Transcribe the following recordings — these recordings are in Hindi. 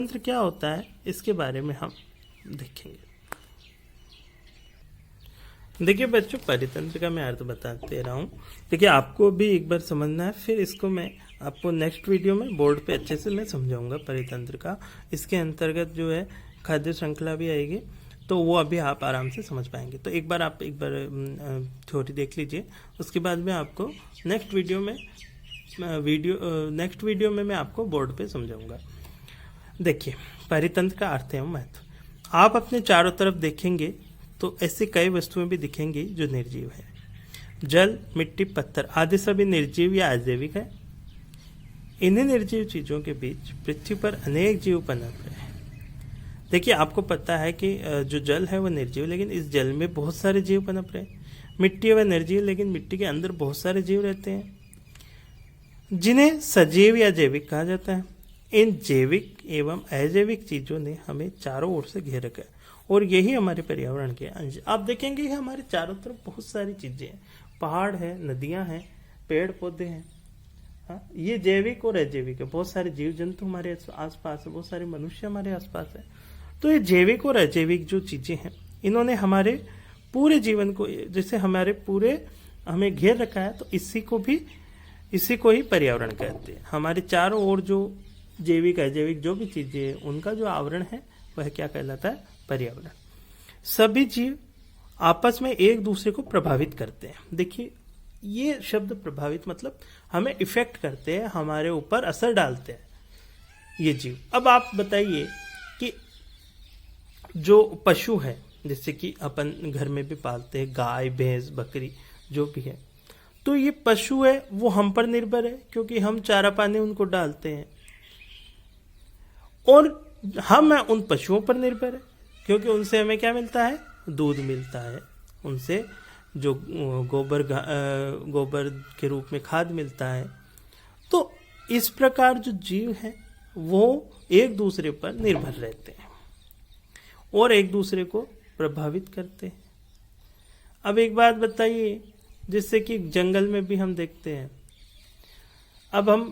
तंत्र क्या होता है इसके बारे में हम देखेंगे। देखिए बच्चों, परितंत्र का मैं अर्थ बताते रहा हूँ। देखिए आपको भी एक बार समझना है, फिर इसको मैं आपको नेक्स्ट वीडियो में बोर्ड पे अच्छे से मैं समझाऊंगा परितंत्र का। इसके अंतर्गत जो है खाद्य श्रृंखला भी आएगी, तो वो अभी आप आराम से समझ पाएंगे। तो एक बार थ्योरी देख लीजिए, उसके बाद में आपको नेक्स्ट वीडियो में मैं आपको बोर्ड पे समझाऊंगा। देखिए परितंत्र का अर्थ है महत्व। आप अपने चारों तरफ देखेंगे तो ऐसे कई वस्तुएं भी दिखेंगी जो निर्जीव है। जल, मिट्टी, पत्थर आदि सभी निर्जीव या अजैविक है। इन्हीं निर्जीव चीजों के बीच पृथ्वी पर अनेक जीव पनप रहे हैं। देखिए आपको पता है कि जो जल है वो निर्जीव, लेकिन इस जल में बहुत सारे जीव पनप रहे हैं। मिट्टी वह निर्जीव, लेकिन मिट्टी के अंदर बहुत सारे जीव रहते हैं, जिन्हें सजीव या जैविक कहा जाता है। इन जैविक एवं अजैविक चीजों ने हमें चारों ओर से घेर रखा है, और यही हमारे पर्यावरण के अंश। आप देखेंगे कि हमारे चारों तरफ बहुत सारी चीजें हैं, पहाड़ है, नदियां हैं, पेड़ पौधे हैं। हाँ, ये जैविक और अजैविक है। बहुत सारे जीव जंतु हमारे आसपास है, बहुत सारे मनुष्य हमारे आसपास है। तो ये जैविक और अजैविक जो चीजें हैं, इन्होंने हमारे पूरे जीवन को, जैसे हमारे पूरे हमें घेर रखा है, तो इसी को ही पर्यावरण कहते हैं। हमारे चारों ओर जो जैविक अजैविक जो भी चीजें हैं, उनका जो आवरण है वह क्या कहलाता है? पर्यावरण। सभी जीव आपस में एक दूसरे को प्रभावित करते हैं। देखिए ये शब्द प्रभावित मतलब हमें इफेक्ट करते हैं, हमारे ऊपर असर डालते हैं ये जीव। अब आप बताइए कि जो पशु है, जैसे कि अपन घर में भी पालते हैं, गाय, भैंस, बकरी जो भी है, तो ये पशु है वो हम पर निर्भर है, क्योंकि हम चारा पानी उनको डालते हैं, और हम उन पशुओं पर निर्भर है, क्योंकि उनसे हमें क्या मिलता है? दूध मिलता है, उनसे जो गोबर के रूप में खाद मिलता है। तो इस प्रकार जो जीव हैं वो एक दूसरे पर निर्भर रहते हैं और एक दूसरे को प्रभावित करते हैं। अब एक बात बताइए, जैसे कि जंगल में भी हम देखते हैं, अब हम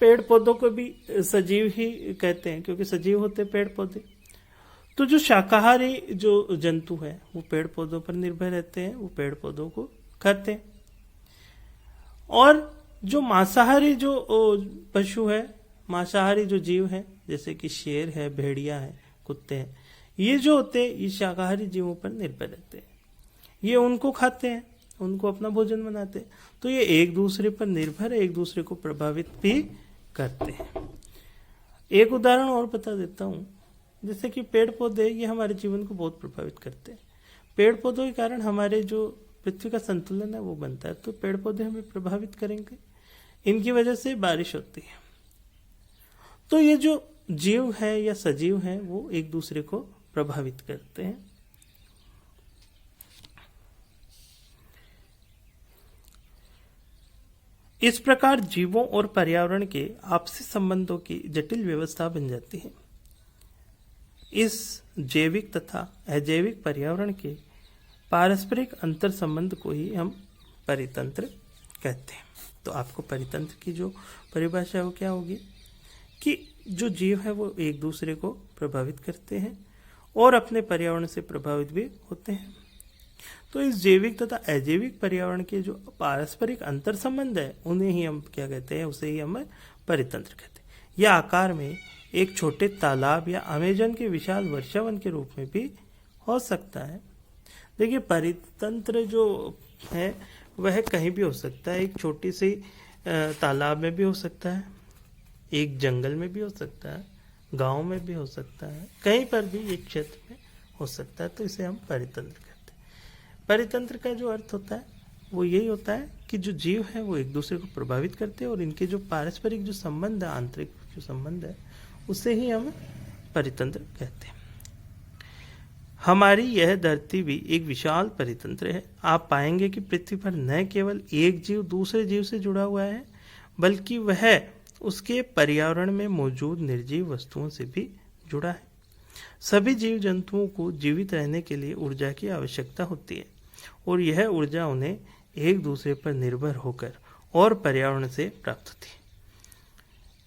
पेड़ पौधों को भी सजीव ही कहते हैं, क्योंकि सजीव होते हैं पेड़ पौधे। तो जो शाकाहारी जो जंतु है वो पेड़ पौधों पर निर्भर रहते हैं, वो पेड़ पौधों को खाते हैं। और जो मांसाहारी जो पशु है, मांसाहारी जो जीव है, जैसे कि शेर है, भेड़िया है, कुत्ते हैं, ये जो होते हैं ये शाकाहारी जीवों पर निर्भर रहते हैं। ये उनको खाते हैं, उनको अपना भोजन बनाते हैं। तो ये एक दूसरे पर निर्भर है, एक दूसरे को प्रभावित भी करते हैं। एक उदाहरण और बता देता हूँ, जैसे कि पेड़ पौधे, ये हमारे जीवन को बहुत प्रभावित करते हैं। पेड़ पौधों के कारण हमारे जो पृथ्वी का संतुलन है वो बनता है, तो पेड़ पौधे हमें प्रभावित करेंगे, इनकी वजह से बारिश होती है। तो ये जो जीव है या सजीव है वो एक दूसरे को प्रभावित करते हैं। इस प्रकार जीवों और पर्यावरण के आपसी संबंधों की जटिल व्यवस्था बन जाती है। इस जैविक तथा अजैविक पर्यावरण के पारस्परिक अंतर संबंध को ही हम परितंत्र कहते हैं। तो आपको परितंत्र की जो परिभाषा है वो क्या होगी कि जो जीव है वो एक दूसरे को प्रभावित करते हैं और अपने पर्यावरण से प्रभावित भी होते हैं। तो इस जैविक तथा अजैविक पर्यावरण के जो पारस्परिक अंतर संबंध है उन्हें ही हम क्या कहते हैं? उसे ही हम परितंत्र कहते हैं। यह आकार में एक छोटे तालाब या अमेजन के विशाल वर्षावन के रूप में भी हो सकता है। देखिए परितंत्र जो है वह कहीं भी हो सकता है, एक छोटी सी तालाब में भी हो सकता है, एक जंगल में भी हो सकता है, गांव में भी हो सकता है, कहीं पर भी एक क्षेत्र में हो सकता है। तो इसे हम परितंत्र कहते हैं। परितंत्र का जो अर्थ होता है वो यही होता है कि जो जीव है वो एक दूसरे को प्रभावित करते हैं और इनके जो पारस्परिक जो संबंध है, आंतरिक जो संबंध है, उसे ही हम परितंत्र कहते हैं। हमारी यह धरती भी एक विशाल परितंत्र है। आप पाएंगे कि पृथ्वी पर न केवल एक जीव दूसरे जीव से जुड़ा हुआ है, बल्कि वह उसके पर्यावरण में मौजूद निर्जीव वस्तुओं से भी जुड़ा है। सभी जीव जंतुओं को जीवित रहने के लिए ऊर्जा की आवश्यकता होती है, और यह ऊर्जा उन्हें एक दूसरे पर निर्भर होकर और पर्यावरण से प्राप्त होती है।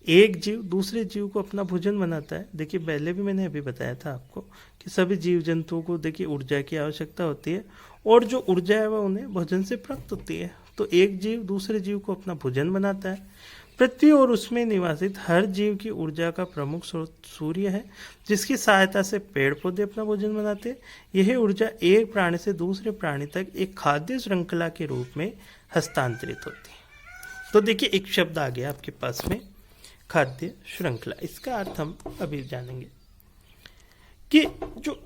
एक जीव दूसरे जीव को अपना भोजन बनाता है। देखिए पहले भी मैंने अभी बताया था आपको कि सभी जीव जंतुओं को देखिए ऊर्जा की आवश्यकता होती है और जो ऊर्जा है वह उन्हें भोजन से प्राप्त होती है। तो एक जीव दूसरे जीव को अपना भोजन बनाता है। पृथ्वी और उसमें निवासित हर जीव की ऊर्जा का प्रमुख स्रोत सूर्य है, जिसकी सहायता से पेड़ पौधे अपना भोजन बनाते हैं। यही ऊर्जा एक प्राणी से दूसरे प्राणी तक एक खाद्य श्रृंखला के रूप में हस्तांतरित होती है। तो देखिए एक शब्द आ गया आपके पास में, खाद्य श्रृंखला। इसका अर्थ हम अभी जानेंगे कि जो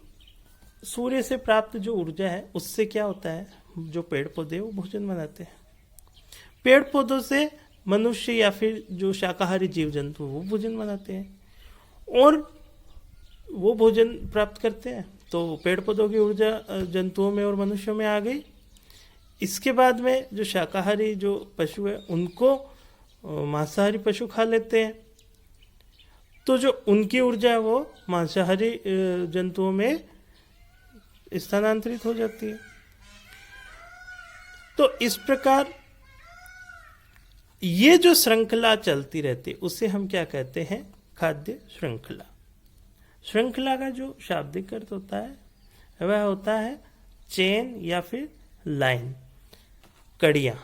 सूर्य से प्राप्त जो ऊर्जा है उससे क्या होता है, जो पेड़ पौधे वो भोजन बनाते हैं। पेड़ पौधों से मनुष्य या फिर जो शाकाहारी जीव जंतु वो भोजन बनाते हैं और वो भोजन प्राप्त करते हैं। तो पेड़ पौधों की ऊर्जा जंतुओं में और मनुष्यों में आ गई। इसके बाद में जो शाकाहारी जो पशु है उनको मांसाहारी पशु खा लेते हैं, तो जो उनकी ऊर्जा है वो मांसाहारी जंतुओं में स्थानांतरित हो जाती है। तो इस प्रकार ये जो श्रृंखला चलती रहती है उसे हम क्या कहते हैं, खाद्य श्रृंखला। श्रृंखला का जो शाब्दिक अर्थ होता है वह होता है चेन या फिर लाइन, कड़ियां।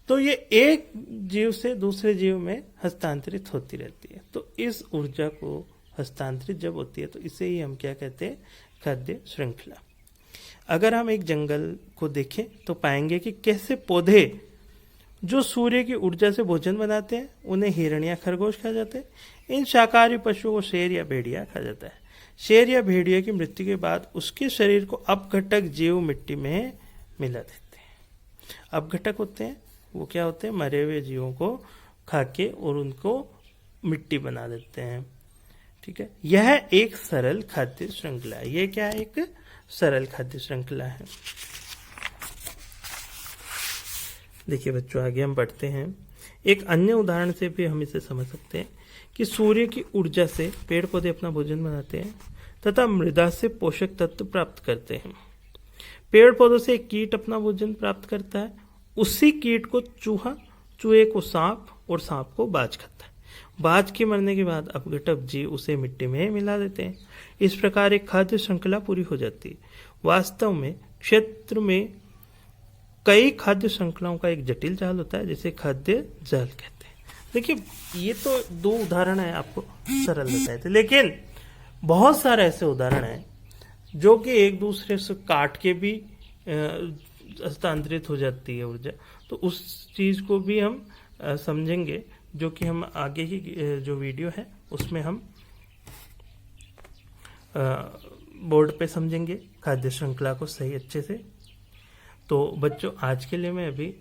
तो ये एक जीव से दूसरे जीव में हस्तांतरित होती रहती है। तो इस ऊर्जा को हस्तांतरित जब होती है तो इसे ही हम क्या कहते हैं, खाद्य श्रृंखला। अगर हम एक जंगल को देखें तो पाएंगे कि कैसे पौधे जो सूर्य की ऊर्जा से भोजन बनाते हैं उन्हें हिरण या खरगोश खा जाते हैं। इन शाकाहारी पशुओं को शेर या भेड़िया खा जाता है। शेर या भेड़िया की मृत्यु के बाद उसके शरीर को अपघटक जीव मिट्टी में मिला देते हैं। अपघटक होते हैं वो क्या होते हैं, मरे हुए जीवों को खा के और उनको मिट्टी बना देते हैं। ठीक है, यह एक सरल खाद्य श्रृंखला है। यह क्या है, एक सरल खाद्य श्रृंखला है। देखिए बच्चों आगे हम बढ़ते हैं। एक अन्य उदाहरण से भी हम इसे समझ सकते हैं कि सूर्य की ऊर्जा से पेड़ पौधे अपना भोजन बनाते हैं तथा मृदा से पोषक तत्व प्राप्त करते हैं। पेड़ पौधों से एक कीट अपना भोजन प्राप्त करता है, उसी कीट को चूहा, चूहे को सांप और सांप को बाज खाता है। बाज के मरने के बाद अपघटक जीव उसे मिट्टी में मिला देते हैं। इस प्रकार एक खाद्य श्रृंखला पूरी हो जाती है। वास्तव में क्षेत्र में कई खाद्य श्रृंखलाओं का एक जटिल जाल होता है जिसे खाद्य जाल कहते हैं। देखिए ये तो दो उदाहरण है आपको सरल बताए थे, लेकिन बहुत सारे ऐसे उदाहरण हैं जो कि एक दूसरे से काट के भी हस्तांतरित हो जाती है ऊर्जा। तो उस चीज को भी हम समझेंगे, जो कि हम आगे की जो वीडियो है उसमें हम बोर्ड पे समझेंगे खाद्य श्रृंखला को सही अच्छे से। तो बच्चों आज के लिए मैं अभी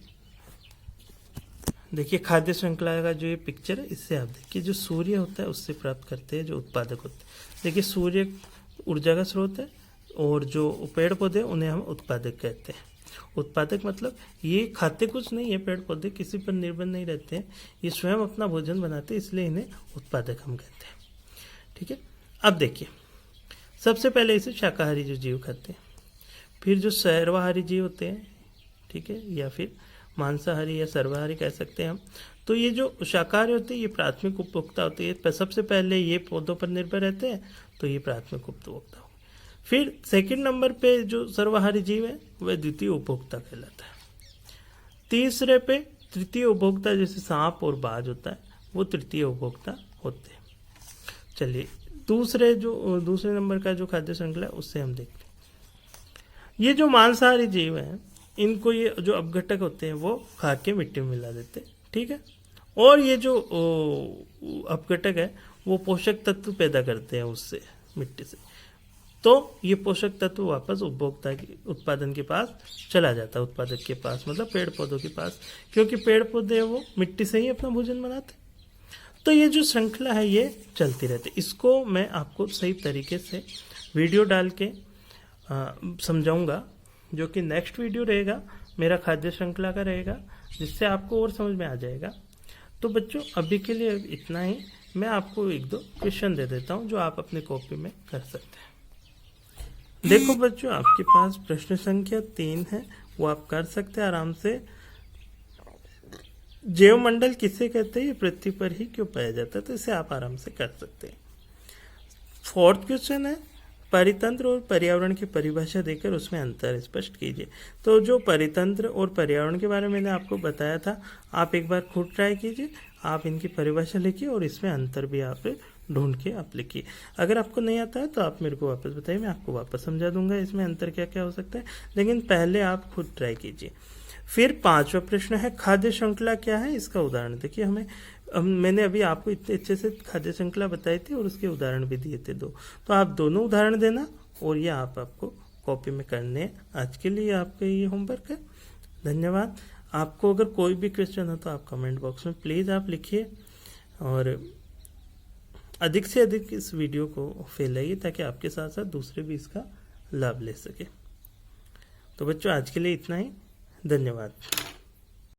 देखिए खाद्य श्रृंखला का जो ये पिक्चर है इससे आप देखिए, जो सूर्य होता है उससे प्राप्त करते हैं जो उत्पादक होते हैं। देखिए सूर्य ऊर्जा का स्रोत है और जो पेड़ पौधे उन्हें हम उत्पादक कहते हैं। उत्पादक मतलब ये खाते कुछ नहीं है, पेड़ पौधे किसी पर निर्भर नहीं रहते हैं, ये स्वयं अपना भोजन बनाते हैं, इसलिए इन्हें उत्पादक हम कहते हैं। ठीक है, अब देखिए सबसे पहले इसे शाकाहारी जो जीव खाते हैं, फिर जो सर्वाहारी जीव होते हैं, ठीक है, या फिर मांसाहारी या सर्वाहारी कह सकते हैं हम। तो ये जो शाकाहारी होते हैं ये प्राथमिक उपभोक्ता होते हैं। सबसे पहले ये पौधों पर निर्भर रहते हैं, तो ये प्राथमिक उपभोक्ता। फिर सेकंड नंबर पे जो सर्वाहारी जीव है वह द्वितीय उपभोक्ता कहलाता है। तीसरे पे तृतीय उपभोक्ता जैसे सांप और बाज होता है वो तृतीय उपभोक्ता होते हैं। चलिए दूसरे नंबर का जो खाद्य श्रृंखला है उससे हम देखते हैं। ये जो मांसाहारी जीव हैं इनको ये जो अपघटक होते हैं वो खा के मिट्टी में मिला देते हैं। ठीक है, और ये जो अपघटक है वो पोषक तत्व पैदा करते हैं उससे मिट्टी से, तो ये पोषक तत्व वापस उपभोक्ता के उत्पादन के पास चला जाता है, उत्पादक के पास मतलब पेड़ पौधों के पास, क्योंकि पेड़ पौधे वो मिट्टी से ही अपना भोजन बनाते। तो ये जो श्रृंखला है ये चलती रहती है। इसको मैं आपको सही तरीके से वीडियो डाल के समझाऊंगा, जो कि नेक्स्ट वीडियो रहेगा मेरा खाद्य श्रृंखला का रहेगा, जिससे आपको और समझ में आ जाएगा। तो बच्चों अभी के लिए इतना ही। मैं आपको एक दो क्वेश्चन दे देता हूँ जो आप अपने कॉपी में कर सकते हैं। देखो बच्चों आपके पास प्रश्न संख्या 3 है, वो आप कर सकते हैं आराम से। जैवमंडल किसे कहते हैं, ये पृथ्वी पर ही क्यों पाया जाता है, तो इसे आप आराम से कर सकते हैं। फोर्थ क्वेश्चन है, परितंत्र और पर्यावरण की परिभाषा देकर उसमें अंतर स्पष्ट कीजिए। तो जो परितंत्र और पर्यावरण के बारे में मैंने आपको बताया था, आप एक बार खुद ट्राई कीजिए, आप इनकी परिभाषा लिखिए और इसमें अंतर भी आप ढूंढ के आप लिखिए। अगर आपको नहीं आता है तो आप मेरे को वापस बताइए, मैं आपको वापस समझा दूंगा इसमें अंतर क्या क्या हो सकता है, लेकिन पहले आप खुद ट्राई कीजिए। फिर 5वां प्रश्न है, खाद्य श्रृंखला क्या है, इसका उदाहरण देखिए। मैंने अभी आपको इतने अच्छे से खाद्य श्रृंखला बताई थी और उसके उदाहरण भी दिए थे 2, तो आप दोनों उदाहरण देना और ये आपको कॉपी में करने हैं। आज के लिए आपका ये होमवर्क है। धन्यवाद। आपको अगर कोई भी क्वेश्चन हो तो आप कमेंट बॉक्स में प्लीज़ आप लिखिए और अधिक से अधिक इस वीडियो को फैलाइए ताकि आपके साथ साथ दूसरे भी इसका लाभ ले सके। तो बच्चों, आज के लिए इतना ही। धन्यवाद।